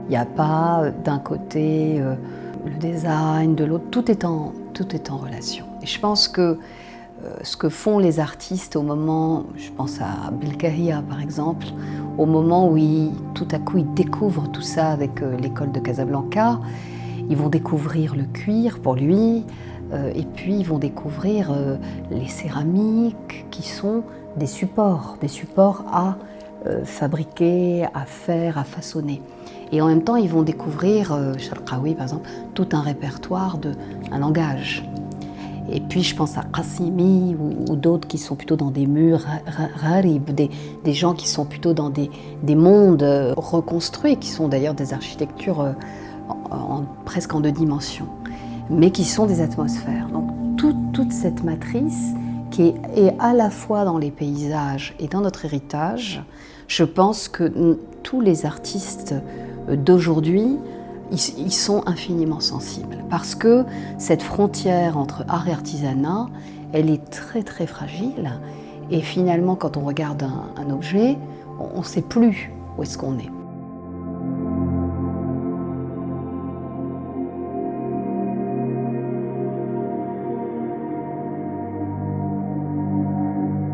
Il n'y a pas d'un côté le design, de l'autre, tout est en relation. Et je pense que ce que font les artistes au moment, je pense à Bill Kahia par exemple, au moment où tout à coup ils découvrent tout ça avec l'école de Casablanca, ils vont découvrir le cuir pour lui, et puis ils vont découvrir les céramiques qui sont des supports à fabriquer, à faire, à façonner. Et en même temps, ils vont découvrir, Sharqawi par exemple, tout un répertoire, un langage. Et puis je pense à Qasimi ou d'autres qui sont plutôt dans des murs gharib, des gens qui sont plutôt dans des mondes reconstruits, qui sont d'ailleurs des architectures presque en 2 dimensions, mais qui sont des atmosphères. Donc toute cette matrice qui est à la fois dans les paysages et dans notre héritage, je pense que tous les artistes d'aujourd'hui, ils sont infiniment sensibles. Parce que cette frontière entre art et artisanat, elle est très très fragile. Et finalement, quand on regarde un objet, on ne sait plus où est-ce qu'on est.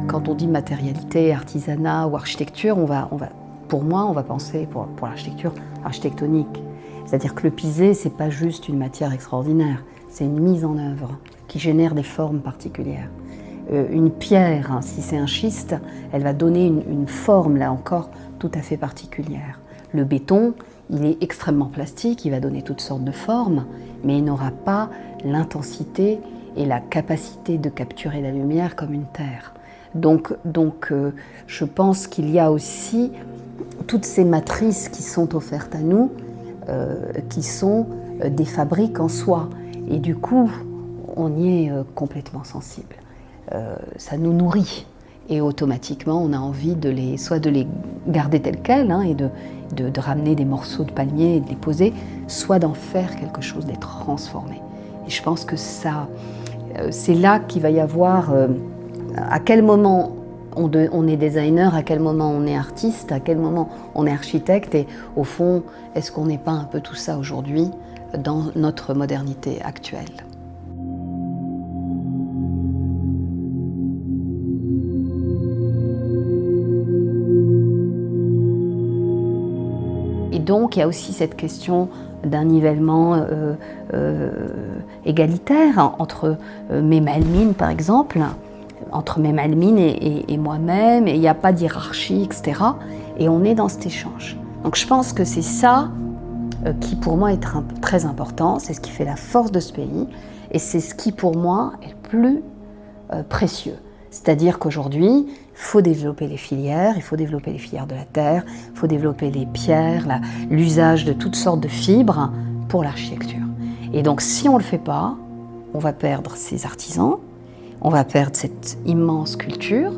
Quand on dit matérialité, artisanat ou architecture, pour moi, on va penser pour l'architecture architectonique. C'est-à-dire que le pisé, ce n'est pas juste une matière extraordinaire, c'est une mise en œuvre qui génère des formes particulières. Une pierre, hein, si c'est un schiste, elle va donner une forme, là encore, tout à fait particulière. Le béton, il est extrêmement plastique, il va donner toutes sortes de formes, mais il n'aura pas l'intensité et la capacité de capturer la lumière comme une terre. Donc je pense qu'il y a aussi toutes ces matrices qui sont offertes à nous, qui sont des fabriques en soi. Et du coup, on y est complètement sensible. Ça nous nourrit. Et automatiquement, on a envie soit de les garder tels quels, hein, et de ramener des morceaux de palmier et de les poser, soit d'en faire quelque chose, d'être transformé. Et je pense que c'est là qu'il va y avoir à quel moment on est designer, à quel moment on est artiste, à quel moment on est architecte, et au fond, est-ce qu'on n'est pas un peu tout ça aujourd'hui dans notre modernité actuelle ? Et donc, il y a aussi cette question d'un nivellement égalitaire entre Mehmet Elmine, par exemple, entre Mehmet Elmine et moi-même, et il n'y a pas d'hiérarchie, etc. Et on est dans cet échange. Donc je pense que c'est ça qui pour moi est très important, c'est ce qui fait la force de ce pays, et c'est ce qui pour moi est le plus précieux. C'est-à-dire qu'aujourd'hui, il faut développer les filières, il faut développer les filières de la terre, il faut développer les pierres, l'usage de toutes sortes de fibres pour l'architecture. Et donc si on ne le fait pas, on va perdre ces artisans, on va perdre cette immense culture.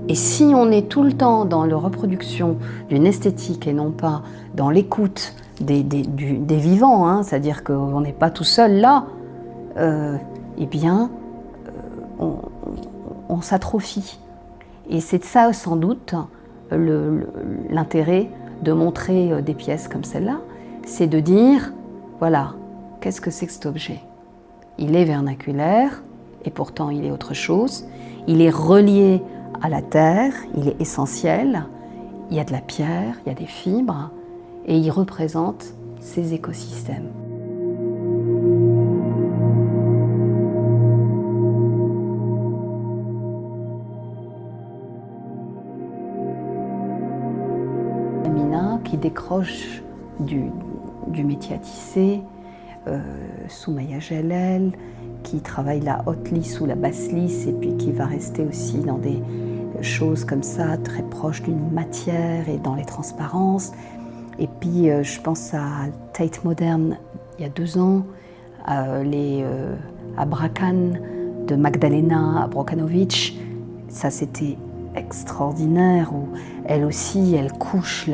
Et si on est tout le temps dans la reproduction d'une esthétique et non pas dans l'écoute des vivants, hein, c'est-à-dire qu'on n'est pas tout seul là, eh bien, on s'atrophie. Et c'est ça sans doute l'intérêt de montrer des pièces comme celle-là, c'est de dire, voilà, qu'est-ce que c'est que cet objet ? Il est vernaculaire, et pourtant il est autre chose. Il est relié à la terre, il est essentiel. Il y a de la pierre, il y a des fibres, et il représente ces écosystèmes. Amina qui décroche du métier à tisser, Soumaya Jalel, qui travaille la haute lisse ou la basse lisse et puis qui va rester aussi dans des choses comme ça, très proches d'une matière et dans les transparences. Et puis je pense à Tate Modern il y a 2 ans, les Abrakan de Magdalena Abrokanovic. Ça c'était extraordinaire, où elle aussi, elle couche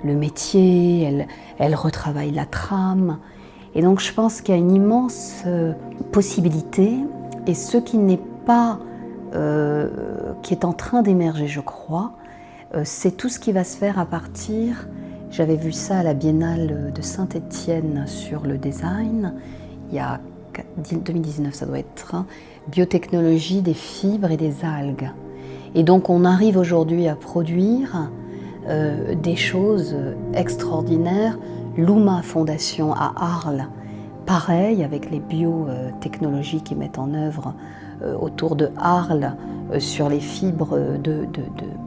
le métier, elle retravaille la trame. Et donc je pense qu'il y a une immense possibilité, et ce qui n'est pas, qui est en train d'émerger, je crois, c'est tout ce qui va se faire à partir, J'avais vu ça à la Biennale de Saint-Étienne sur le design, il y a 2019 ça doit être, hein, biotechnologie des fibres et des algues. Et donc on arrive aujourd'hui à produire des choses extraordinaires. L'Ouma Fondation à Arles, pareil avec les biotechnologies qu'ils mettent en œuvre autour de Arles, sur les fibres de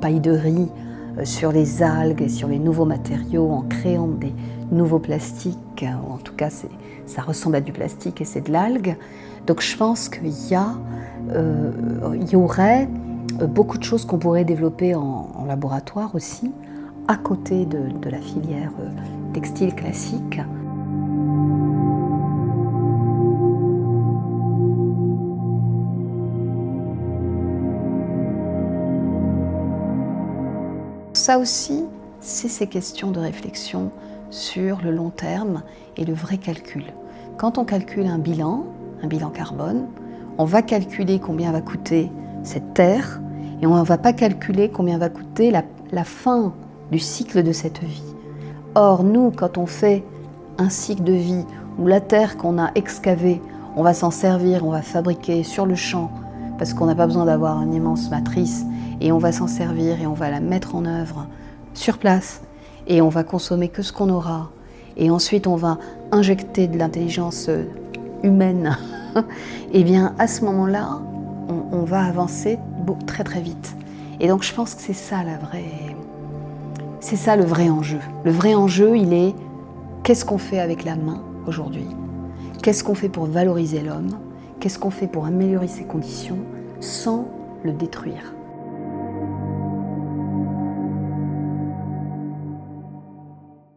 paille de riz, sur les algues et sur les nouveaux matériaux en créant des nouveaux plastiques, ou en tout cas ça ressemble à du plastique et c'est de l'algue. Donc je pense qu'il y aurait beaucoup de choses qu'on pourrait développer en laboratoire aussi, à côté de la filière textile classique. Ça aussi, c'est ces questions de réflexion sur le long terme et le vrai calcul. Quand on calcule un bilan carbone, on va calculer combien va coûter cette terre et on ne va pas calculer combien va coûter la fin du cycle de cette vie. Or, nous, quand on fait un cycle de vie où la terre qu'on a excavée, on va s'en servir, on va fabriquer sur le champ, parce qu'on n'a pas besoin d'avoir une immense matrice, et on va s'en servir et on va la mettre en œuvre sur place, et on va consommer que ce qu'on aura, et ensuite on va injecter de l'intelligence humaine, et bien à ce moment-là, on va avancer très très vite. Et donc je pense que c'est ça le vrai enjeu. Le vrai enjeu, il est qu'est-ce qu'on fait avec la main aujourd'hui? Qu'est-ce qu'on fait pour valoriser l'homme? Qu'est-ce qu'on fait pour améliorer ses conditions sans le détruire?